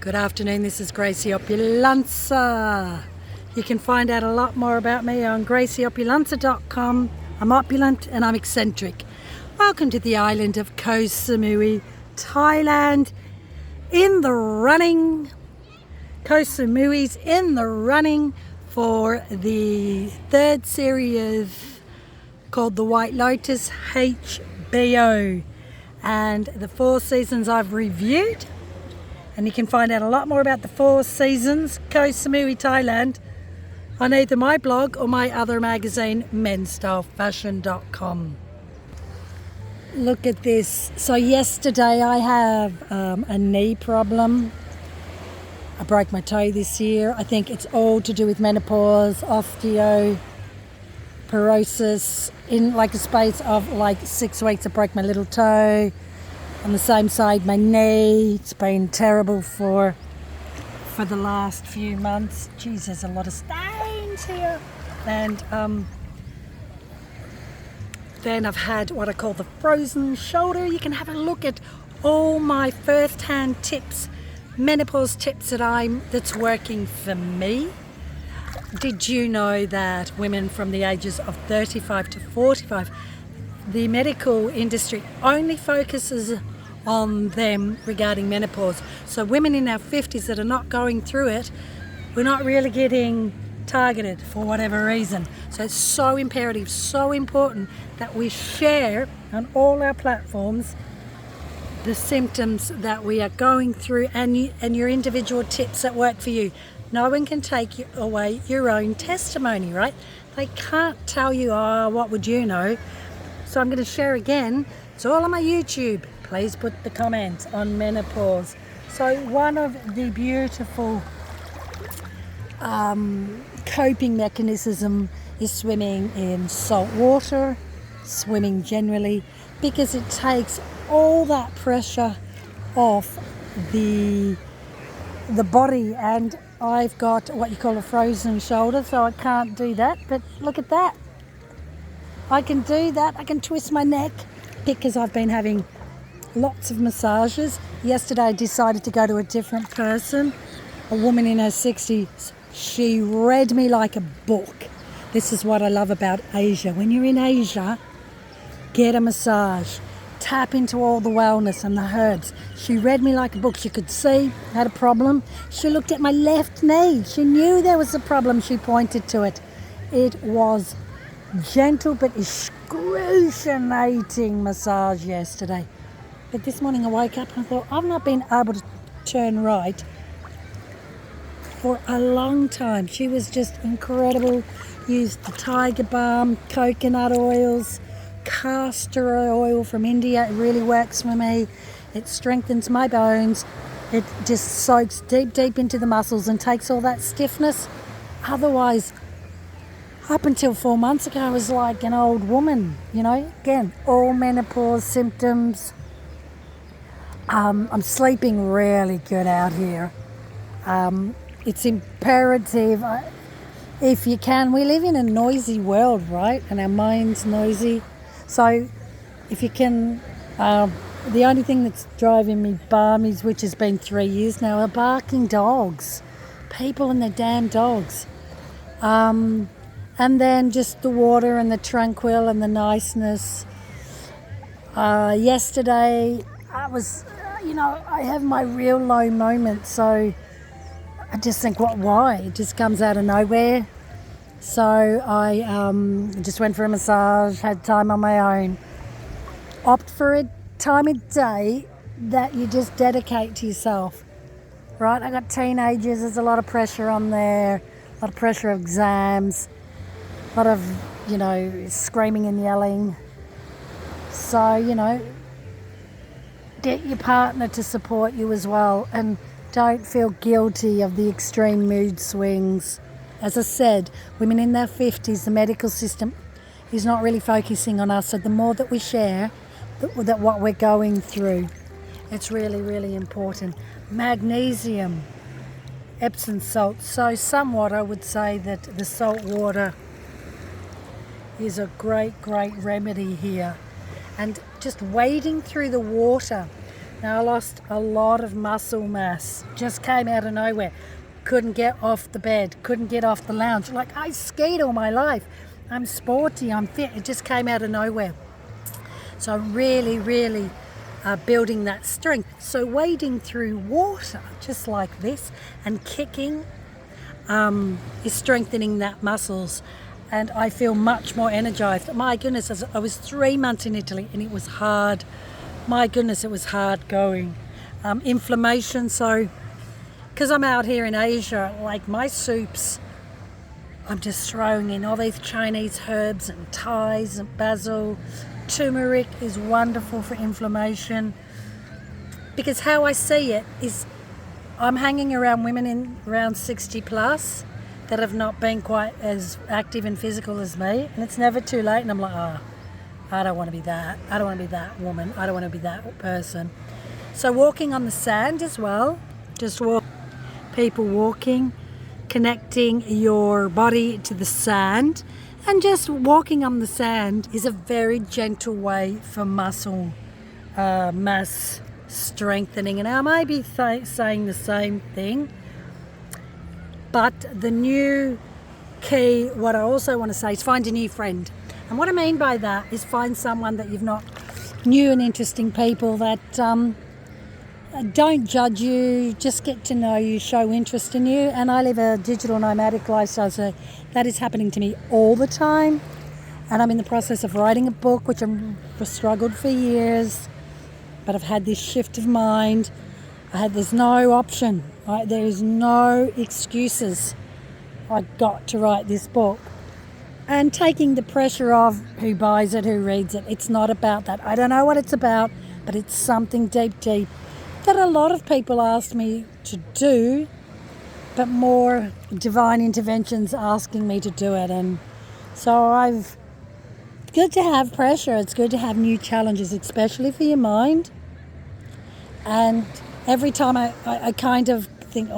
Good afternoon, this is Gracie Opulenza. You can find out a lot more about me on gracieopulenza.com. I'm opulent and I'm eccentric. Welcome to the island of Koh Samui, Thailand. In the running, Koh Samui's in the running for the third series called the White Lotus HBO. And the 4 seasons I've reviewed. And you can find out a lot more about the 4 seasons, Koh Samui, Thailand, on either my blog or my other magazine, menstylefashion.com. Look at this. So yesterday I have a knee problem. I broke my toe this year. I think it's all to do with menopause, osteoporosis. In like a space of like 6 weeks I broke my little toe. On the same side, my knee. It's been terrible for the last few months. Geez, there's a lot of stains here. And then I've had what I call the frozen shoulder. You can have a look at all my first-hand tips, menopause tips that's working for me. Did you know that women from the ages of 35 to 45, the medical industry only focuses on them regarding menopause? So women in our 50s that are not going through it, we're not really getting targeted for whatever reason. So it's so imperative, so important that we share on all our platforms the symptoms that we are going through and your individual tips that work for you. No one can take away your own testimony, right? They can't tell you, oh, what would you know? So I'm going to share again. It's all on my YouTube. Please put the comments on menopause. So one of the beautiful coping mechanism is swimming in salt water, swimming generally, because it takes all that pressure off the body. And I've got what you call a frozen shoulder, so I can't do that. But look at that. I can do that. I can twist my neck because I've been having lots of massages. Yesterday I decided to go to a different person, a woman in her 60s. She read me like a book. This is what I love about Asia. When you're in Asia, get a massage. Tap into all the wellness and the herbs. She read me like a book. She could see I had a problem. She looked at my left knee. She knew there was a problem. She pointed to it. It was gentle but excruciating massage yesterday. But this morning I woke up and I thought, I've not been able to turn right for a long time. She was just incredible. Used the tiger balm, coconut oils, castor oil from India. It really works for me. It strengthens my bones. It just soaks deep into the muscles and takes all that stiffness. Otherwise, up until 4 months ago, I was like an old woman, Again, all menopause symptoms. I'm sleeping really good out here. It's imperative, if you can. We live in a noisy world, right? And our mind's noisy. So if you can, the only thing that's driving me balmy, which has been 3 years now, are barking dogs. People and their damn dogs. And then just the water and the tranquil and the niceness. Yesterday, I was, I have my real low moments, so I just think, why? It just comes out of nowhere. So I just went for a massage, had time on my own. Opt for a time of day that you just dedicate to yourself, right? I got teenagers, there's a lot of pressure on there, a lot of pressure of exams, a lot of, screaming and yelling. So, get your partner to support you as well, and don't feel guilty of the extreme mood swings. As I said, women in their 50s, the medical system is not really focusing on us. So the more that we share that what we're going through, it's really, really important. Magnesium, Epsom salt. So somewhat I would say that the salt water is a great remedy here. And just wading through the water Now I lost a lot of muscle mass, just came out of nowhere. Couldn't get off the bed, couldn't get off the lounge. Like, I skied all my life. I'm sporty, I'm fit. It just came out of nowhere. So really building that strength. So wading through water, just like this, and kicking is strengthening that muscles. And I feel much more energized. My goodness, I was 3 months in Italy and it was hard. My goodness, it was hard going. Inflammation, so because I'm out here in Asia, like my soups, I'm just throwing in all these Chinese herbs and Thais and basil. Turmeric is wonderful for inflammation. Because how I see it is I'm hanging around women in around 60 plus that have not been quite as active and physical as me. And it's never too late. And I'm like, I don't want to be that. I don't want to be that woman. I don't want to be that person. So walking on the sand as well. Just people walking, connecting your body to the sand. And just walking on the sand is a very gentle way for muscle mass strengthening. And I may be saying the same thing, but the new key, what I also want to say is find a new friend. And what I mean by that is find someone that you've not, new and interesting people that don't judge you, just get to know you, show interest in you. And I live a digital nomadic lifestyle, so that is happening to me all the time. And I'm in the process of writing a book, which I've struggled for years, but I've had this shift of mind. There's no option, right? There is no excuses. I've got to write this book. And taking the pressure off who buys it, who reads it. It's not about that. I don't know what it's about, but it's something deep that a lot of people ask me to do, but more divine interventions asking me to do it. And so it's good to have pressure. It's good to have new challenges, especially for your mind. And every time I kind of think,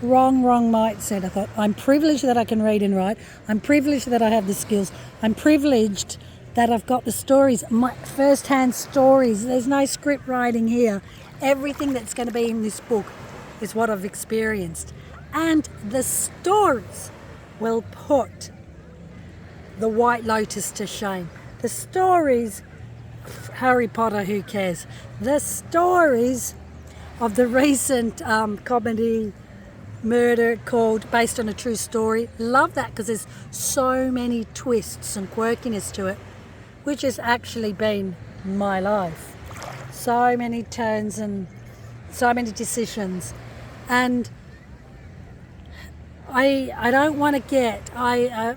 wrong mindset. I thought, I'm privileged that I can read and write. I'm privileged that I have the skills. I'm privileged that I've got the stories, my first-hand stories. There's no script writing here. Everything that's going to be in this book is what I've experienced. And the stories will put the White Lotus to shame. The stories, Harry Potter, who cares? The stories of the recent comedy murder based on a true story. Love that because there's so many twists and quirkiness to it, which has actually been my life. So many turns and so many decisions. And I don't want to get,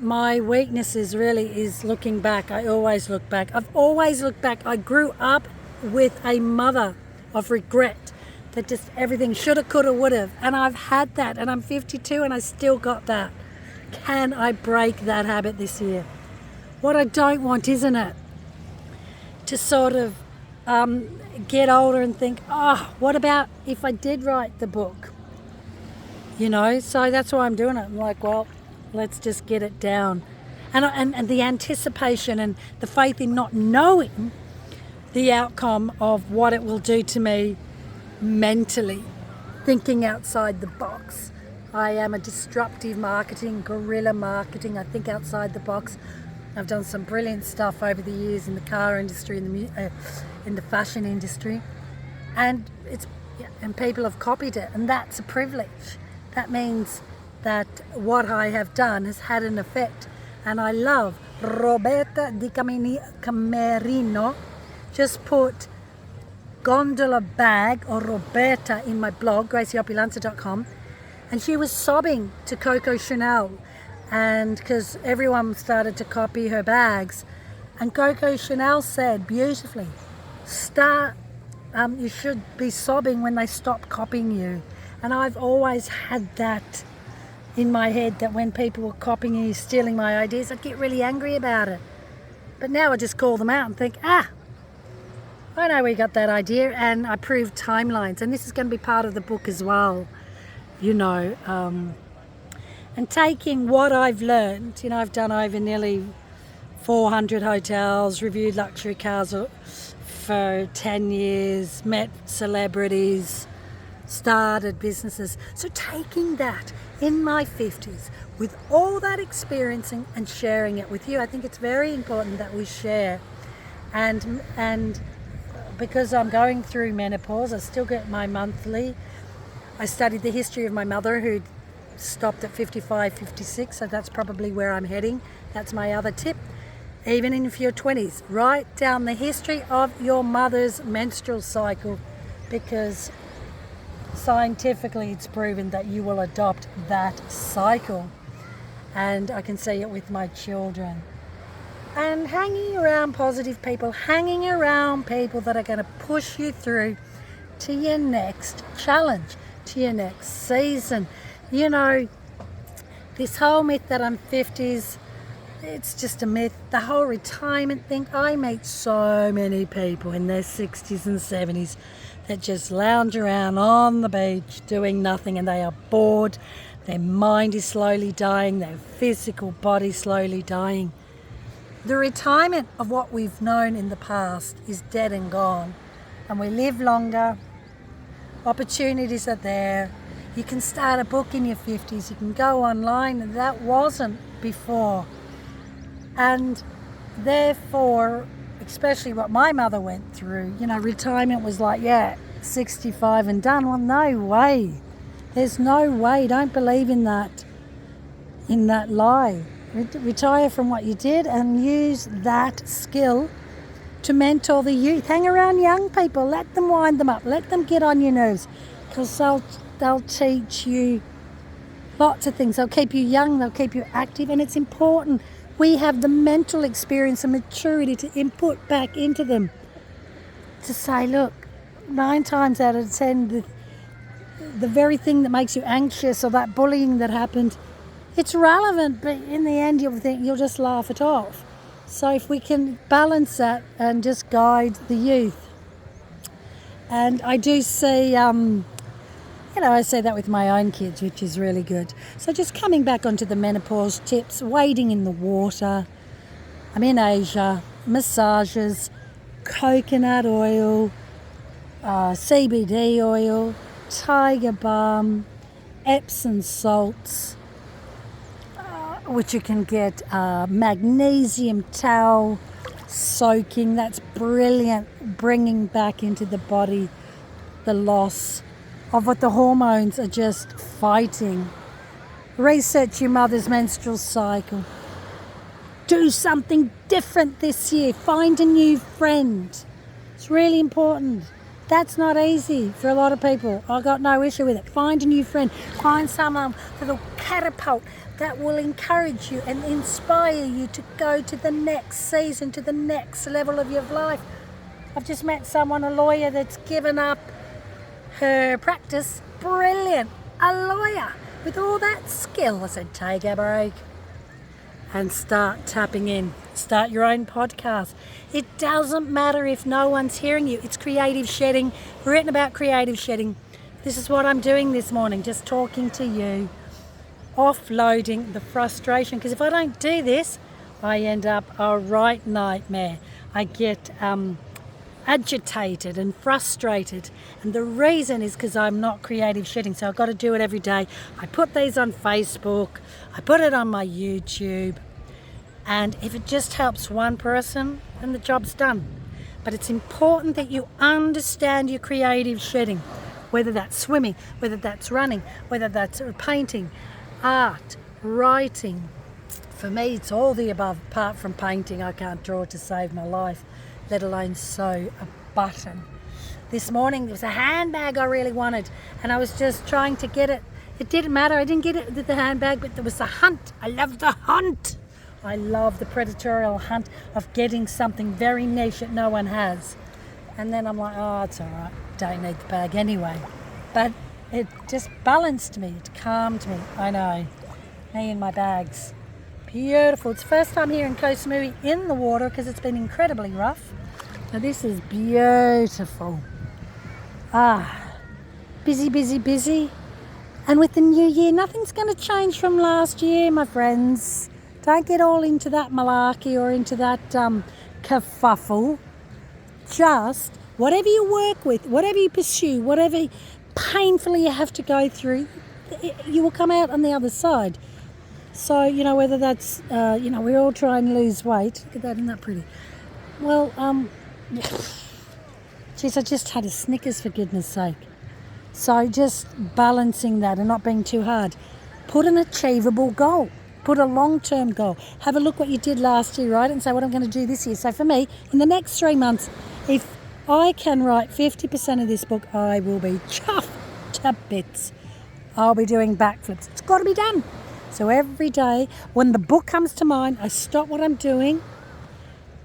my weakness is looking back. I always look back. I've always looked back. I grew up with a mother of regret, that just everything shoulda, coulda, woulda. And I've had that, and I'm 52 and I still got that. Can I break that habit this year? What I don't want, isn't it, to sort of get older and think, what about if I did write the book? You know, so that's why I'm doing it. I'm like, well, let's just get it down. And the anticipation and the faith in not knowing the outcome of what it will do to me mentally, thinking outside the box. I am a disruptive marketing, guerrilla marketing. I think outside the box. I've done some brilliant stuff over the years in the car industry, in the fashion industry, and people have copied it, and that's a privilege. That means that what I have done has had an effect, and I love Roberta Di Camerino. Just put gondola bag or Roberta in my blog, gracieopulanza.com, and she was sobbing to Coco Chanel, and because everyone started to copy her bags, and Coco Chanel said beautifully, you should be sobbing when they stop copying you. And I've always had that in my head, that when people were copying you, stealing my ideas, I'd get really angry about it. But now I just call them out and think, I know we got that idea, and I prove timelines. And this is going to be part of the book as well, you know. And taking what I've learned, you know, I've done over nearly 400 hotels, reviewed luxury cars, for 10 years, met celebrities, started businesses. So taking that in my 50s with all that experiencing and sharing it with you, I think it's very important that we share. And because I'm going through menopause, I still get my monthly. I studied the history of my mother who stopped at 55, 56, so that's probably where I'm heading. That's my other tip. Even in your 20s, write down the history of your mother's menstrual cycle, because scientifically it's proven that you will adopt that cycle. And I can see it with my children. And hanging around positive people, hanging around people that are going to push you through to your next challenge, to your next season. You know, this whole myth that I'm 50s, it's just a myth. The whole retirement thing, I meet so many people in their 60s and 70s that just lounge around on the beach doing nothing, and they are bored. Their mind is slowly dying, their physical body slowly dying. The retirement of what we've known in the past is dead and gone, and we live longer. Opportunities are there. You can start a book in your 50s, you can go online, and that wasn't before. And therefore, especially what my mother went through, you know, retirement was like, 65 and done. Well, no way. There's no way. Don't believe in that lie. Retire from what you did and use that skill to mentor the youth. Hang around young people. Let them wind them up. Let them get on your nerves, because they'll teach you lots of things. They'll keep you young. They'll keep you active. And it's important we have the mental experience and maturity to input back into them, to say, look, 9 times out of 10, the very thing that makes you anxious, or that bullying that happened, it's relevant, but in the end you'll just laugh it off. So if we can balance that and just guide the youth. And I do see, I say that with my own kids, which is really good. So just coming back onto the menopause tips, wading in the water. I'm in Asia, massages, coconut oil, CBD oil, tiger balm, Epsom salts, which you can get magnesium towel soaking. That's brilliant, bringing back into the body the loss of what the hormones are just fighting. Research your mother's menstrual cycle. Do something different this year. Find a new friend. It's really important. That's not easy for a lot of people. I've got no issue with it. Find a new friend. Find someone that will catapult, that will encourage you and inspire you to go to the next season, to the next level of your life. I've just met someone, a lawyer, that's given up her practice. Brilliant. A lawyer with all that skill. I said, take a break and start tapping in. Start your own podcast. It doesn't matter if no one's hearing you. It's creative shedding. Written about creative shedding. This is what I'm doing this morning, just talking to you, offloading the frustration. Because if I don't do this, I end up a right nightmare. I get agitated and frustrated, and the reason is because I'm not creative shedding. So I've got to do it every day. I put these on Facebook, I put it on my YouTube, and if it just helps one person, then the job's done. But it's important that you understand your creative shedding, whether that's swimming, whether that's running, whether that's painting, art, writing. For me, it's all the above. Apart from painting, I can't draw to save my life, let alone sew a button. This morning there was a handbag I really wanted, and I was just trying to get it. It didn't matter, I didn't get it with the handbag, but there was the hunt. I love the hunt. I love the predatorial hunt of getting something very niche that no one has. And then I'm like, oh, it's all right, don't need the bag anyway. But it just balanced me, it calmed me. I know, me and my bags. Beautiful. It's the first time here in Koh Samui in the water because it's been incredibly rough. Now this is beautiful. Busy, busy, busy. And with the new year, nothing's going to change from last year, my friends. Don't get all into that malarkey or into that kerfuffle. just whatever you work with, whatever you pursue, whatever painfully you have to go through, you will come out on the other side. So, you know, whether that's, you know, we all try and lose weight. Look at that, isn't that pretty? Well, geez, I just had a Snickers, for goodness sake. So just balancing that and not being too hard. Put an achievable goal. Put a long-term goal. Have a look what you did last year, right? And say, what I'm going to do this year. So for me, in the next 3 months, if I can write 50% of this book, I will be chuffed to bits. I'll be doing backflips. It's got to be done. So every day, when the book comes to mind, I stop what I'm doing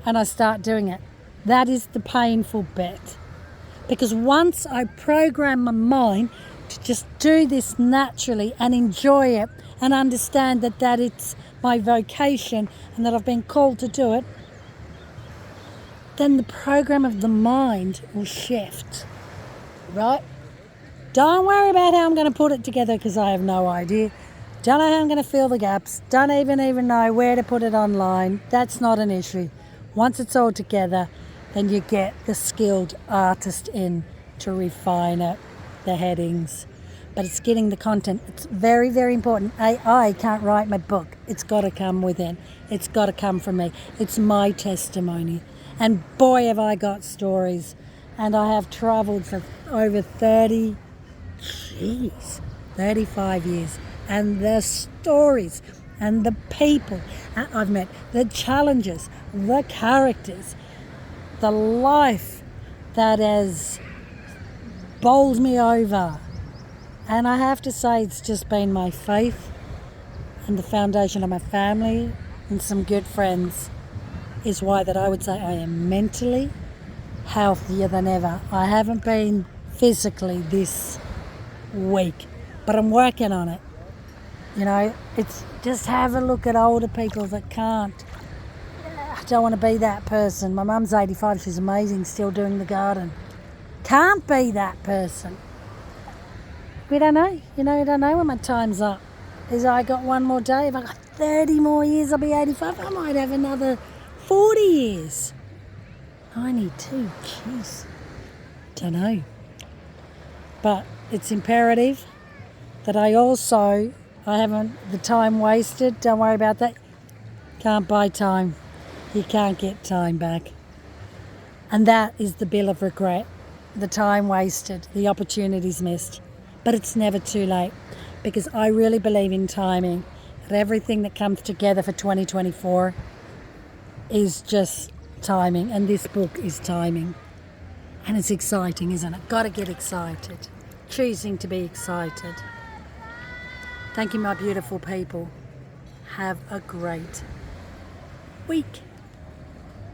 and I start doing it. That is the painful bit. Because once I program my mind to just do this naturally and enjoy it and understand that it's my vocation and that I've been called to do it, then the program of the mind will shift, right? Don't worry about how I'm going to put it together because I have no idea. Don't know how I'm going to fill the gaps. Don't even know where to put it online. That's not an issue. Once it's all together, then you get the skilled artist in to refine it, the headings. But it's getting the content. It's very, very important. I can't write my book. It's got to come within. It's got to come from me. It's my testimony. And boy, have I got stories. And I have travelled for over 35 years. And the stories and the people I've met, the challenges, the characters, the life that has bowled me over. And I have to say, it's just been my faith and the foundation of my family and some good friends is why that I would say I am mentally healthier than ever. I haven't been physically this weak, but I'm working on it. You know, it's just have a look at older people that can't. I don't want to be that person. My mum's 85, she's amazing, still doing the garden. Can't be that person. We don't know. You know, you don't know when my time's up. Is I got one more day. If I got 30 more years, I'll be 85. I might have another 40 years. 92, jeez. Don't know. But it's imperative that I haven't the time wasted. Don't worry about that. Can't buy time. You can't get time back. And that is the bill of regret. The time wasted, the opportunities missed. But it's never too late because I really believe in timing. That everything that comes together for 2024 is just timing. And this book is timing. And it's exciting, isn't it? Got to get excited. Choosing to be excited. Thank you, my beautiful people. Have a great week.